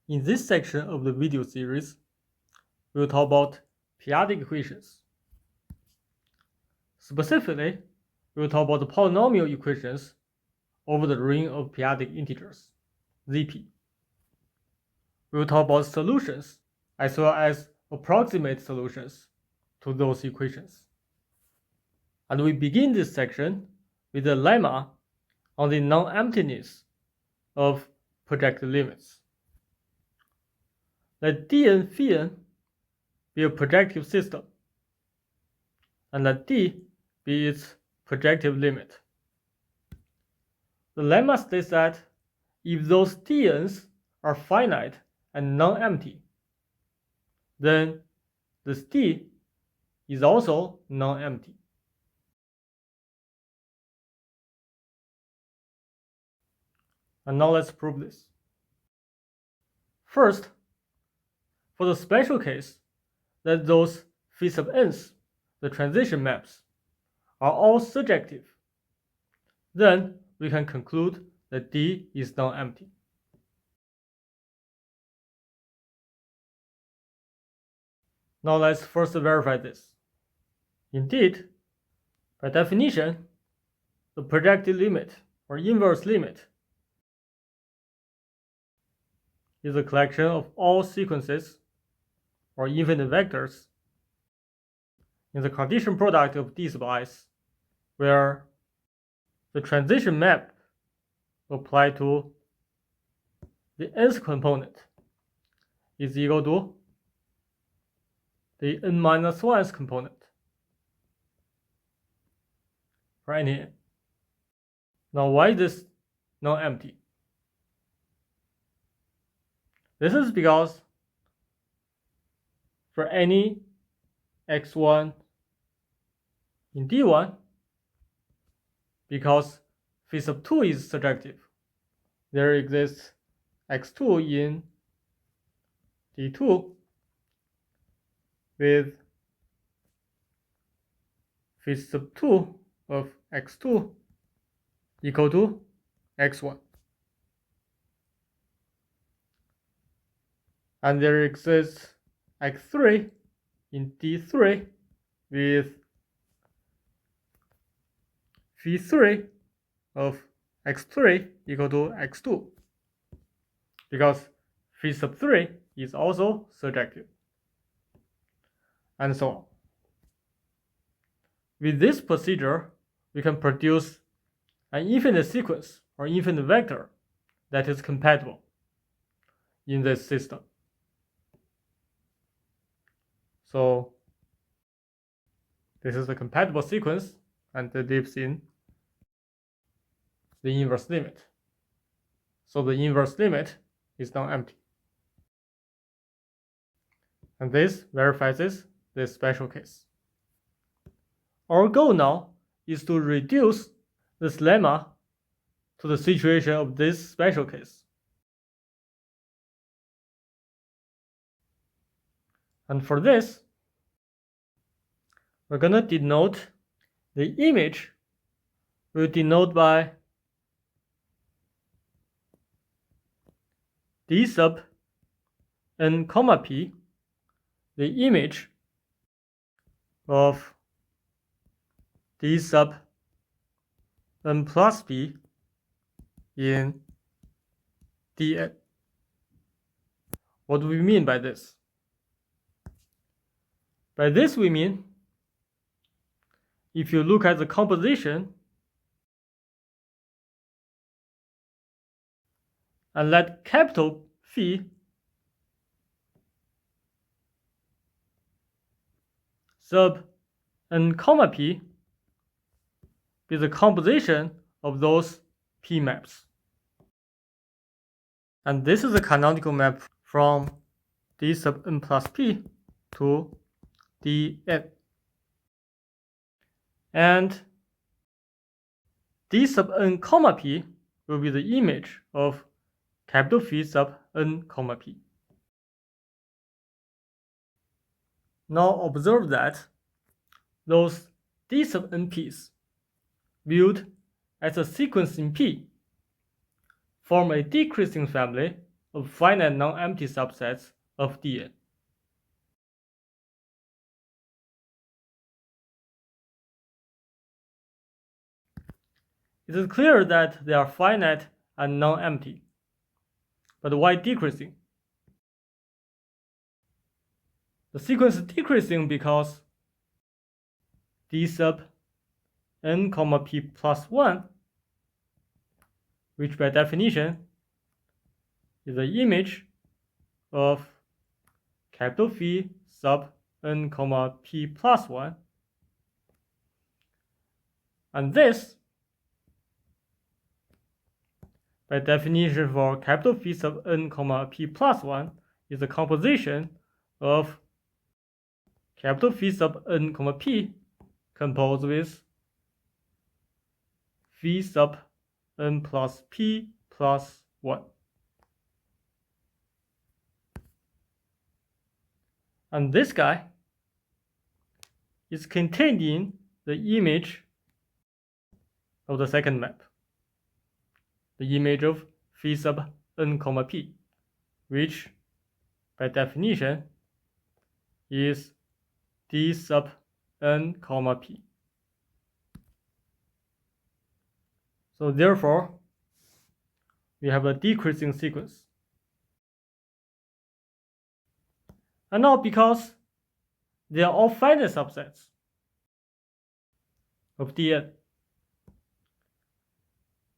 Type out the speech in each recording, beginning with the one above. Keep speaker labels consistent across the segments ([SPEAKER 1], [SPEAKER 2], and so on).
[SPEAKER 1] In this section of the video series, we'll talk about periodic equations. Specifically, we'll talk about the polynomial equations over the ring of periodic integers, Zp. We'll talk about solutions as well as approximate solutions to those equations. And we begin this section with a lemma on the non-emptiness of projective limits. Let Dn phi be a projective system, and let D be its projective limit. The lemma states that if those Dn's are finite and non-empty, then this D is also non-empty. And now let's prove this. First, for the special case that those phi sub n's, the transition maps, are all surjective, then we can conclude that D is non-empty. Now let's first verify this. Indeed, by definition, the projective limit or inverse limit is a collection of all sequences or infinite vectors in the Cartesian product of D sub i's, where the transition map applied to the nth component is equal to the n-1th component for any n. Now, why is this non-empty? This is because for any x1 in D1, because phi sub 2 is surjective, there exists x2 in D2 with phi sub 2 of x2 equal to x1. And there exists x3 in D3 with phi 3 of x3 equal to x2, because phi sub 3 is also surjective, and so on. With this procedure, we can produce an infinite sequence or infinite vector that is compatible in this system. So this is a compatible sequence, and it lives in the inverse limit. So the inverse limit is non-empty. And this verifies this special case. Our goal now is to reduce this lemma to the situation of this special case. And for this, we're going to denote the image. We'll denote by D sub n comma p, the image of D sub n plus p in Dn. What do we mean by this? By this we mean, if you look at the composition and let capital phi sub n comma p be the composition of those p maps. And this is a canonical map from D sub n plus p to Dn. And D sub n comma p will be the image of capital phi sub n comma p. Now observe that those D sub n p's viewed as a sequence in P form a decreasing family of finite non-empty subsets of Dn. It is clear that they are finite and non-empty. But why decreasing? The sequence is decreasing because d sub n comma p plus 1, which by definition is the image of capital Phi sub n comma p plus 1, and this by definition for capital Phi sub n comma p plus 1 is a composition of capital Phi sub n comma p composed with Phi sub n plus p plus 1. And this guy is contained in the image of the second map, the image of Phi sub n comma p, which by definition is d sub n comma p. So therefore, we have a decreasing sequence. And now because they are all finite subsets of Dn,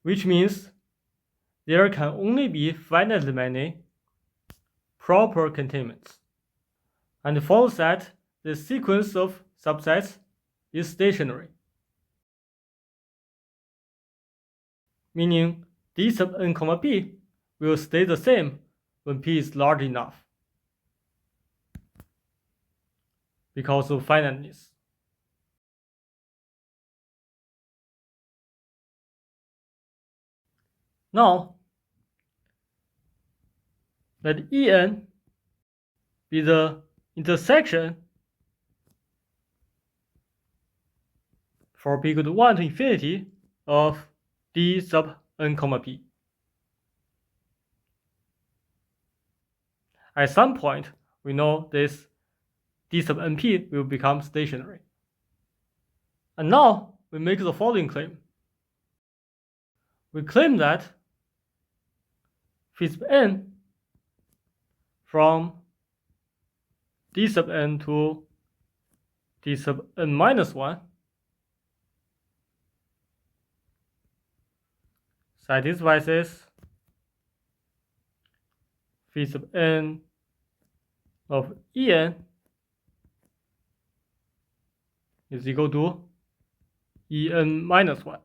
[SPEAKER 1] which means there can only be finitely many proper containments, and it follows that the sequence of subsets is stationary, meaning d sub n comma p will stay the same when p is large enough because of finiteness. Now, let En be the intersection for p equal to 1 to infinity of d sub n comma p. At some point, we know this d sub np will become stationary. And now we make the following claim. We claim that Phi sub n from d sub n to d sub n minus 1 satisfies Phi sub n of En is equal to En minus 1.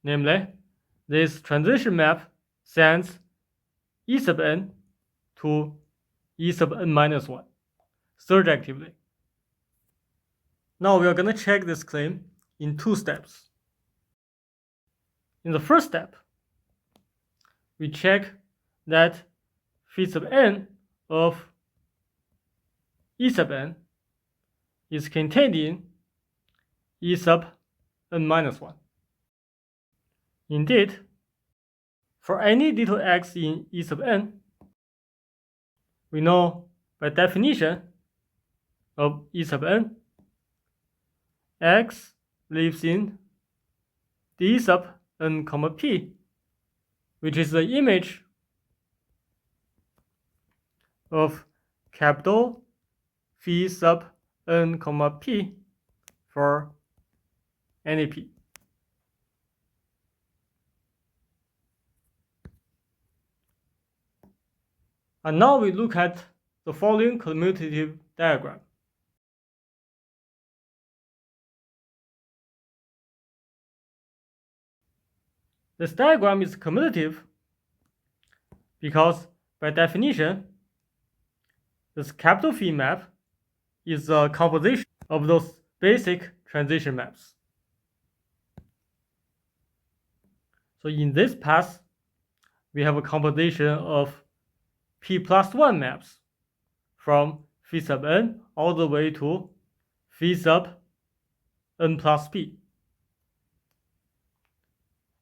[SPEAKER 1] Namely, this transition map sends E sub n to E sub n minus 1 surjectively. Now we are going to check this claim in 2 steps. In the first step, we check that Phi sub n of E sub n is contained in E sub n minus 1. Indeed, for any little x in E sub n, we know by definition of E sub n, x lives in d sub n comma p, which is the image of capital Phi sub n comma p for any p. And now we look at the following commutative diagram. This diagram is commutative because by definition, this capital Phi map is a composition of those basic transition maps. So in this path, we have a composition of p plus 1 maps from Phi sub n all the way to Phi sub n plus p.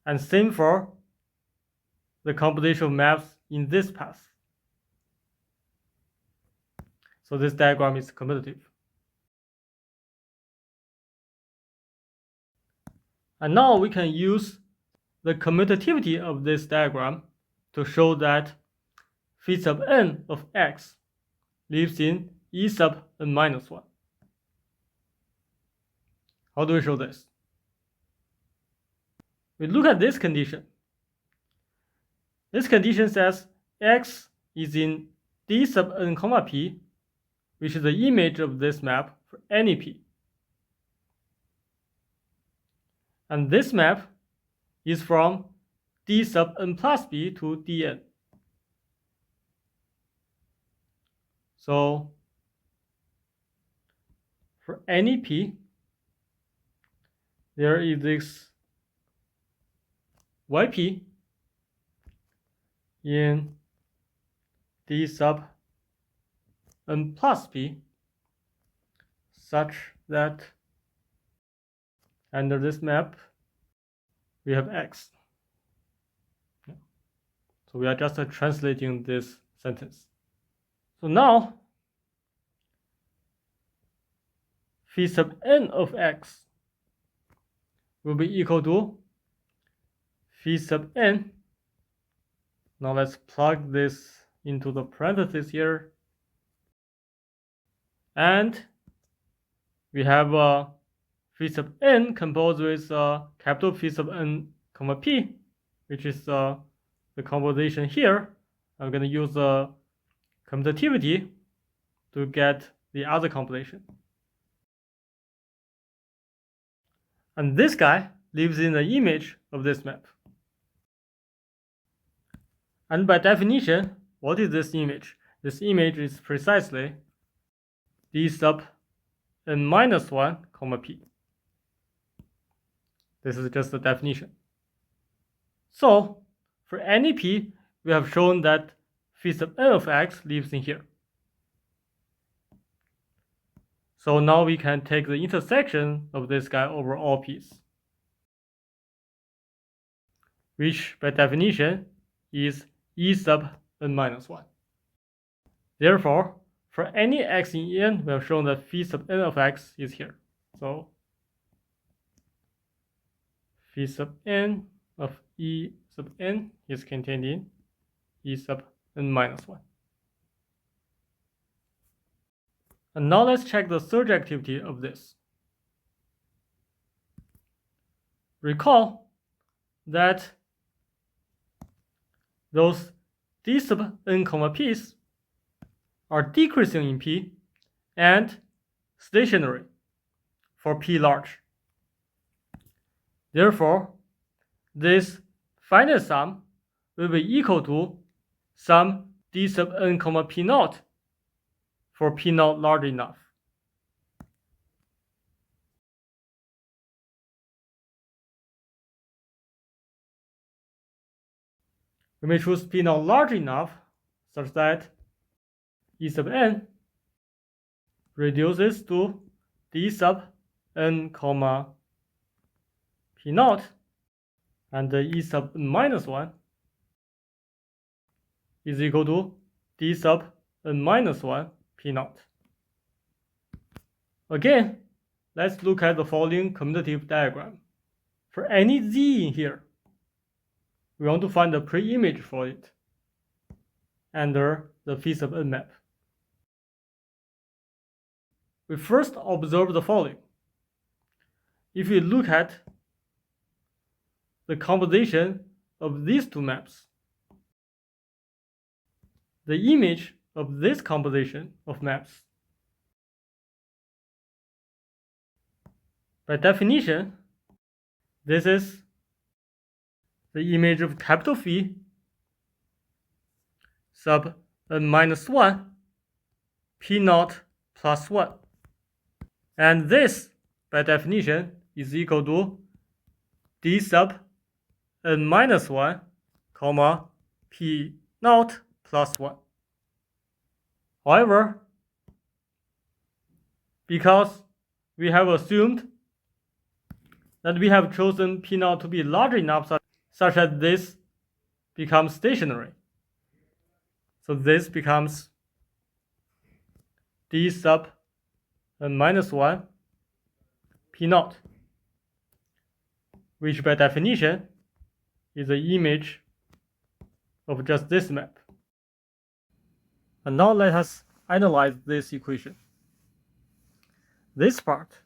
[SPEAKER 1] And same for the composition of maps in this path. So this diagram is commutative. And now we can use the commutativity of this diagram to show that phi sub n of x lives in E sub n minus 1. How do we show this? We look at this condition. This condition says x is in D sub n comma p, which is the image of this map for any p. And this map is from D sub n plus p to Dn. So for any p, there is this yp in D sub n plus p such that under this map we have x. So we are just translating this sentence. So now phi sub n of x will be equal to phi sub n. Now let's plug this into the parentheses here. And we have phi sub n composed with capital Phi sub n comma p, which is the composition here. I'm going to use the commutativity to get the other composition. And this guy lives in the image of this map. And by definition, what is this image? This image is precisely D sub n minus 1 comma p. This is just the definition. So for any p, we have shown that phi sub n of x lives in here. So now we can take the intersection of this guy over all p's, which by definition is E sub n minus 1. Therefore, for any x in N, we have shown that phi sub n of x is here. So phi sub n of E sub n is contained in E sub n minus 1. And now let's check the surjectivity of this. Recall that those D sub n comma p's are decreasing in p and stationary for p large. Therefore, this finite sum will be equal to some D sub n comma p naught for p naught large enough. We may choose p naught large enough such that E sub n reduces to D sub n comma p naught, and the E sub n minus 1 is equal to D sub n minus 1 p naught. Again, let's look at the following commutative diagram. For any z in here, we want to find the pre-image for it under the phi sub n map. We first observe the following. If we look at the composition of these two maps, the image of this composition of maps, by definition, this is the image of capital Phi sub n minus 1 p naught plus 1. And this, by definition, is equal to D sub n minus 1 comma p naught plus 1. However, because we have assumed that we have chosen p naught to be large enough such that this becomes stationary, So this becomes d sub n minus 1 p naught, which by definition is the image of just this map. And now let us analyze this equation. This part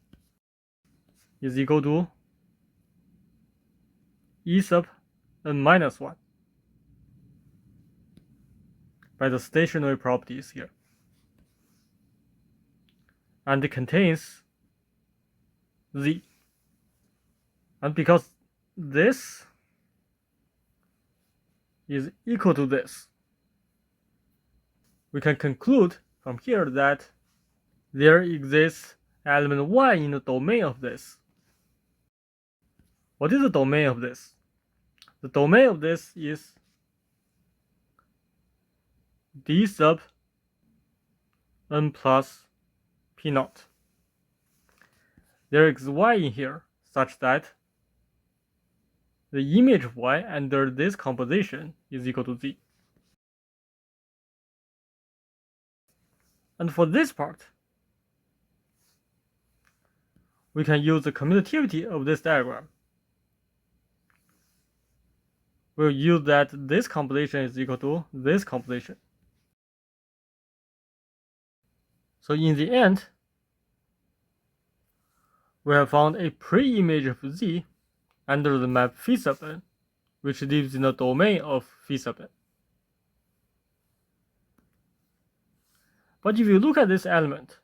[SPEAKER 1] is equal to e sub n minus 1 by the stationary properties here. And it contains z. And because this is equal to this, we can conclude from here that there exists element y in the domain of this. What is the domain of this? The domain of this is d sub n plus p naught. There exists y in here such that the image of y under this composition is equal to z. And for this part, we can use the commutativity of this diagram. We'll use that this composition is equal to this composition. So in the end, we have found a pre-image of z under the map phi sub n, which lives in the domain of phi sub n. But if you look at this element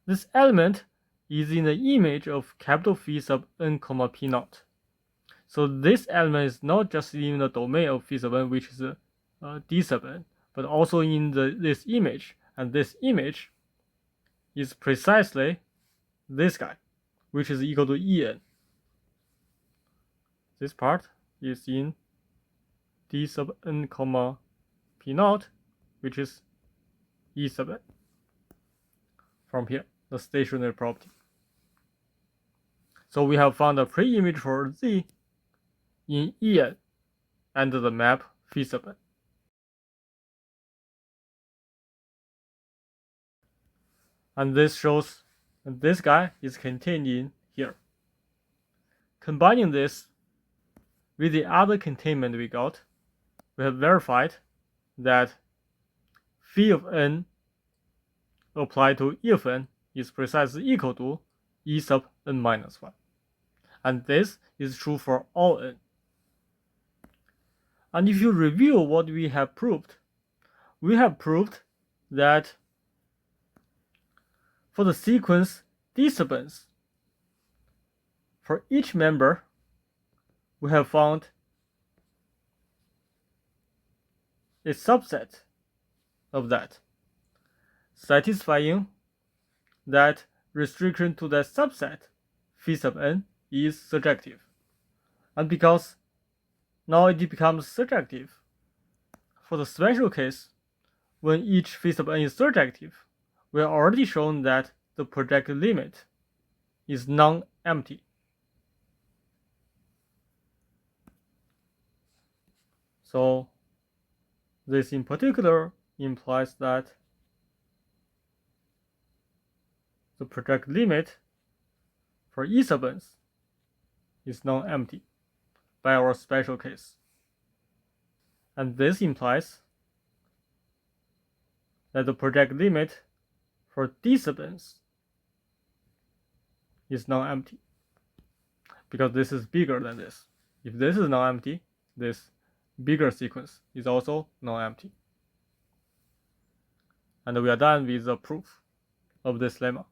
[SPEAKER 1] is in the image of capital Phi sub n comma p naught. So this element is not just in the domain of phi sub n, which is d sub n, but also in this image, and this image is precisely this guy, which is equal to en. This part is in d sub n comma p naught, which is e sub n. From here, the stationary property. So we have found a pre-image for z in en under the map phi sub n. And this shows that this guy is contained in here. Combining this with the other containment we got, we have verified that phi of n applied to e of n is precisely equal to e sub n minus 1. And this is true for all n. And if you review what we have proved that for the sequence d sub n, for each member, we have found a subset of that, satisfying that restriction to that subset phi sub n is surjective. And because now it becomes surjective, for the special case when each phi sub n is surjective, we have already shown that the projective limit is non-empty. So this in particular implies that the projective limit for E sub n is non-empty by our special case. And this implies that the projective limit for D sub n is non-empty, because this is bigger than this. If this is non-empty, this bigger sequence is also non-empty. And we are done with the proof of this lemma.